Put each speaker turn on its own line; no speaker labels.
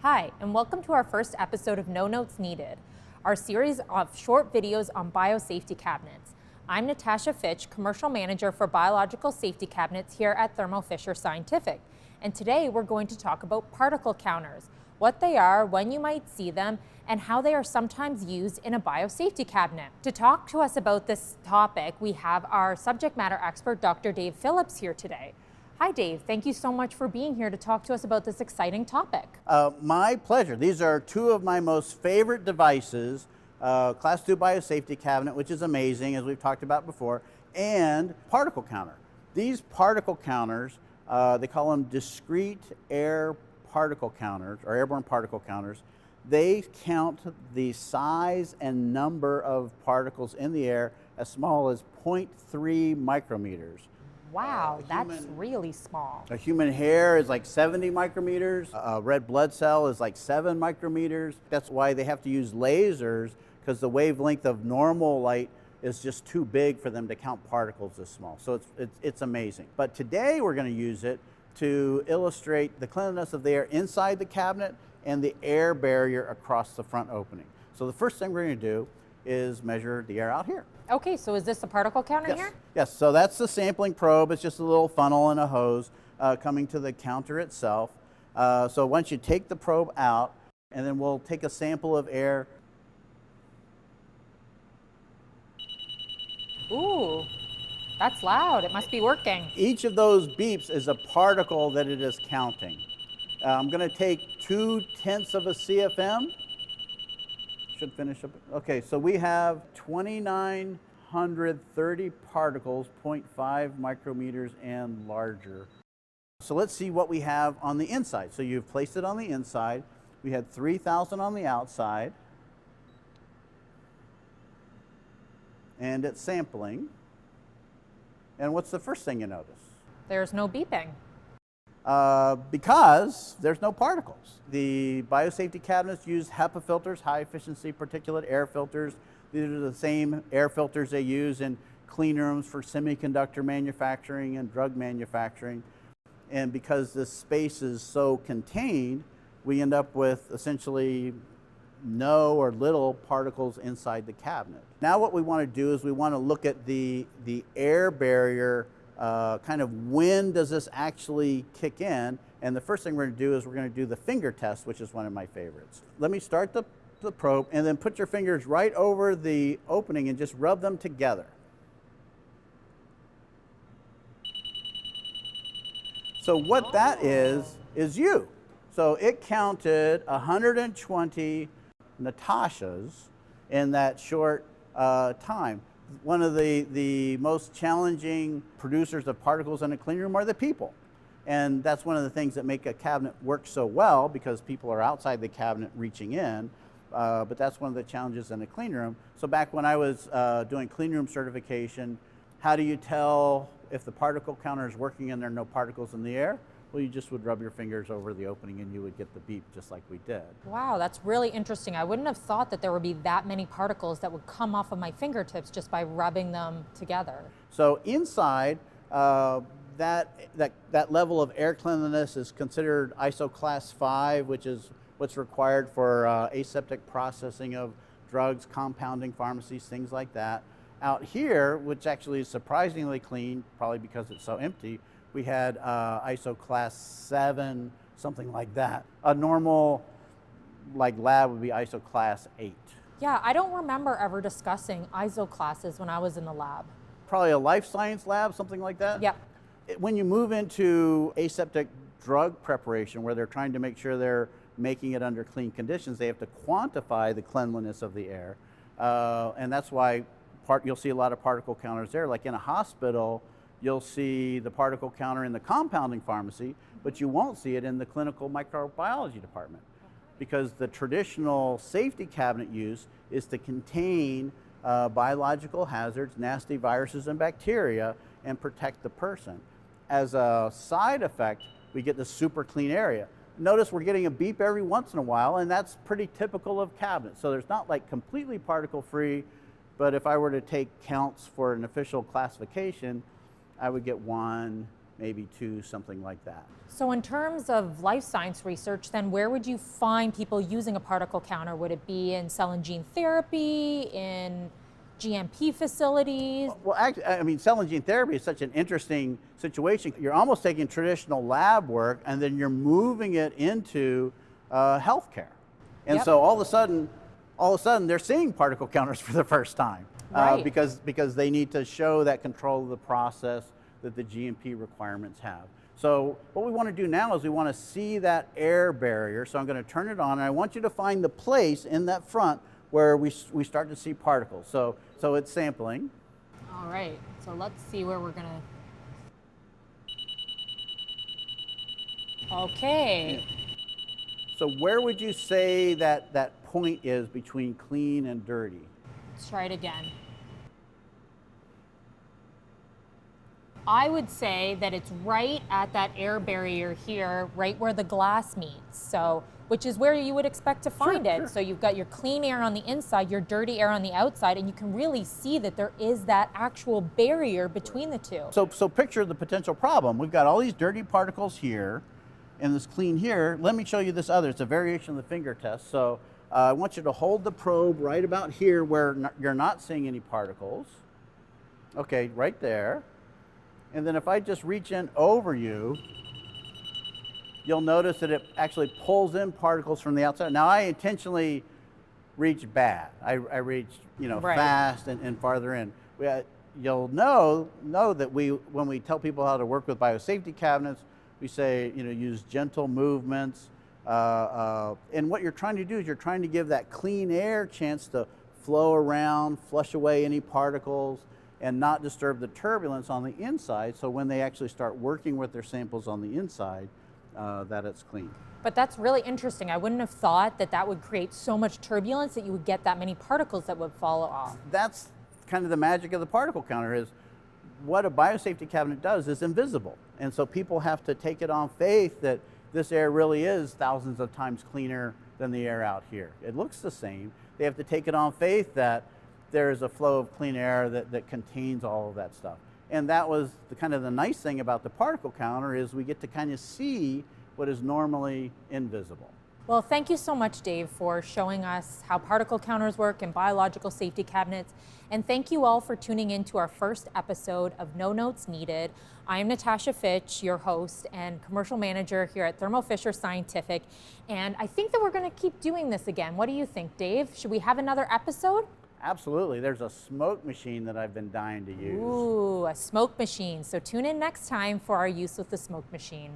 Hi, and welcome to our first episode of No Notes Needed, our series of short videos on biosafety cabinets. I'm Natasha Fitch, Commercial Manager for Biological Safety Cabinets here at Thermo Fisher Scientific. And today we're going to talk about particle counters, what they are, when you might see them, and how they are sometimes used in a biosafety cabinet. To talk to us about this topic, we have our subject matter expert, Dr. Dave Phillips, here today. Hi, Dave. Thank you so much for being here to talk to us about this exciting topic.
My pleasure. These are two of my most favorite devices, Class 2 biosafety cabinet, which is amazing, as we've talked about before, and particle counter. These particle counters, they call them discrete air particle counters, or airborne particle counters. They count the size and number of particles in the air as small as 0.3 micrometers.
Wow, that's really small.
A human hair is like 70 micrometers. A red blood cell is like 7 micrometers. That's why they have to use lasers, because the wavelength of normal light is just too big for them to count particles this small. So it's amazing. But today we're going to use it to illustrate the cleanliness of the air inside the cabinet and the air barrier across the front opening. So the first thing we're going to do is measure the air out here.
Okay, so is this a particle counter here?
Yes, so that's the sampling probe. It's just a little funnel and a hose coming to the counter itself. So once you take the probe out, and then we'll take a sample of air.
Ooh, that's loud. It must be working.
Each of those beeps is a particle that it is counting. I'm going to take 0.2 of a CFM. Should finish up. Okay, so we have 2,930 particles, 0.5 micrometers and larger. So let's see what we have on the inside. So you've placed it on the inside. We had 3,000 on the outside. And it's sampling. And what's the first thing you notice?
There's no beeping.
Because there's no particles. The biosafety cabinets use HEPA filters, high efficiency particulate air filters. These are the same air filters they use in clean rooms for semiconductor manufacturing and drug manufacturing. And because this space is so contained, we end up with essentially no or little particles inside the cabinet. Now what we want to do is we want to look at the air barrier. Kind of when does this actually kick in? And the first thing we're going to do is we're going to do the finger test, which is one of my favorites. Let me start the probe, and then put your fingers right over the opening and just rub them together. So what that is you. So it counted 120 Natashas in that short time. One of the most challenging producers of particles in a clean room are the people. And that's one of the things that make a cabinet work so well, because people are outside the cabinet reaching in. But that's one of the challenges in a clean room. So back when I was doing clean room certification, how do you tell if the particle counter is working and there are no particles in the air? Well, you just would rub your fingers over the opening and you would get the beep just like we did.
Wow, that's really interesting. I wouldn't have thought that there would be that many particles that would come off of my fingertips just by rubbing them together.
So inside, that level of air cleanliness is considered ISO Class 5, which is what's required for aseptic processing of drugs, compounding pharmacies, things like that. Out here, which actually is surprisingly clean, probably because it's so empty, we had ISO Class 7, something like that. A normal lab would be ISO Class 8.
Yeah, I don't remember ever discussing ISO classes when I was in the lab.
Probably a life science lab, something like that?
Yeah.
When you move into aseptic drug preparation, where they're trying to make sure they're making it under clean conditions, they have to quantify the cleanliness of the air. And that's why you'll see a lot of particle counters there. Like in a hospital, you'll see the particle counter in the compounding pharmacy, but you won't see it in the clinical microbiology department, because the traditional safety cabinet use is to contain biological hazards, nasty viruses and bacteria, and protect the person. As a side effect, we get this super clean area. Notice we're getting a beep every once in a while, and that's pretty typical of cabinets. So there's not like completely particle free, but if I were to take counts for an official classification, I would get 1, maybe 2, something like that.
So in terms of life science research, then where would you find people using a particle counter? Would it be in cell and gene therapy, in GMP facilities?
Well, actually, I mean, cell and gene therapy is such an interesting situation. You're almost taking traditional lab work and then you're moving it into healthcare. And
Yep.
so all of a sudden, they're seeing particle counters for the first time
Right.
because they need to show that control of the process that the GMP requirements have. So what we want to do now is we want to see that air barrier. So I'm going to turn it on, and I want you to find the place in that front where we start to see particles. So it's sampling.
All right, so let's see where we're gonna. Okay,
So where would you say that point is between clean and dirty?
let's try it again. I would say that it's right at that air barrier here, right where the glass meets. So, which is where you would expect to find it.
Sure.
So you've got your clean air on the inside, your dirty air on the outside, and you can really see that there is that actual barrier between the two.
So picture the potential problem. We've got all these dirty particles here and this clean here. Let me show you this other. It's a variation of the finger test. So I want you to hold the probe right about here where you're not seeing any particles. Okay, right there. And then if I just reach in over you, you'll notice that it actually pulls in particles from the outside. Now I intentionally reached bad. I reached,
Right.
fast and farther in. You'll know that when we tell people how to work with biosafety cabinets, we say, use gentle movements. And what you're trying to do is you're trying to give that clean air chance to flow around, flush away any particles, and not disturb the turbulence on the inside. So when they actually start working with their samples on the inside, that it's clean.
But that's really interesting. I wouldn't have thought that that would create so much turbulence that you would get that many particles that would fall off.
That's kind of the magic of the particle counter, is what a biosafety cabinet does is invisible. And so people have to take it on faith that this air really is thousands of times cleaner than the air out here. It looks the same. They have to take it on faith that there is a flow of clean air that contains all of that stuff. And that was the nice thing about the particle counter, is we get to kind of see what is normally invisible.
Well, thank you so much, Dave, for showing us how particle counters work in biological safety cabinets. And thank you all for tuning in to our first episode of No Notes Needed. I am Natasha Fitch, your host and commercial manager here at Thermo Fisher Scientific. And I think that we're going to keep doing this again. What do you think, Dave? Should we have another episode?
Absolutely. There's a smoke machine that I've been dying to use.
Ooh, a smoke machine. So tune in next time for our use with the smoke machine.